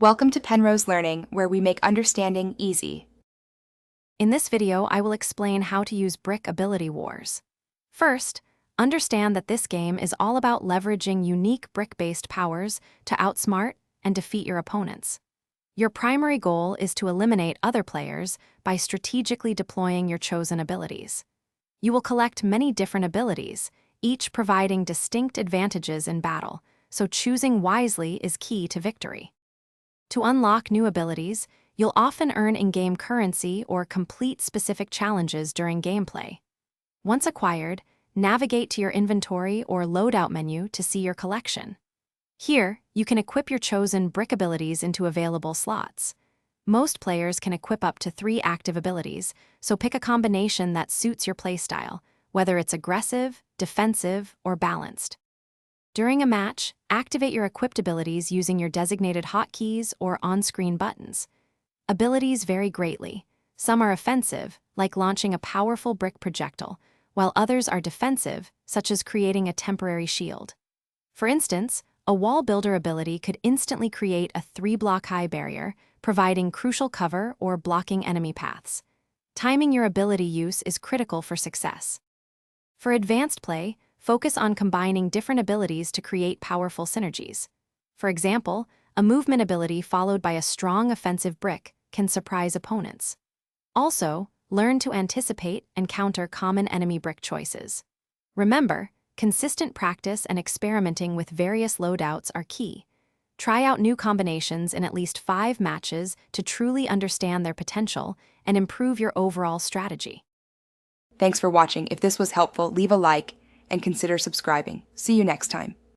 Welcome to Penrose Learning, where we make understanding easy. In this video, I will explain how to use Brick Ability Wars. First, understand that this game is all about leveraging unique brick-based powers to outsmart and defeat your opponents. Your primary goal is to eliminate other players by strategically deploying your chosen abilities. You will collect many different abilities, each providing distinct advantages in battle, so choosing wisely is key to victory. To unlock new abilities, you'll often earn in-game currency or complete specific challenges during gameplay. Once acquired, navigate to your inventory or loadout menu to see your collection. Here, you can equip your chosen brick abilities into available slots. Most players can equip up to 3 active abilities, so pick a combination that suits your playstyle, whether it's aggressive, defensive, or balanced. During a match, activate your equipped abilities using your designated hotkeys or on-screen buttons. Abilities vary greatly. Some are offensive, like launching a powerful brick projectile, while others are defensive, such as creating a temporary shield. For instance, a wall builder ability could instantly create a 3-block-high barrier, providing crucial cover or blocking enemy paths. Timing your ability use is critical for success. For advanced play, focus on combining different abilities to create powerful synergies. For example, a movement ability followed by a strong offensive brick can surprise opponents. Also, learn to anticipate and counter common enemy brick choices. Remember, consistent practice and experimenting with various loadouts are key. Try out new combinations in at least 5 matches to truly understand their potential and improve your overall strategy. Thanks for watching. If this was helpful, leave a like and consider subscribing. See you next time.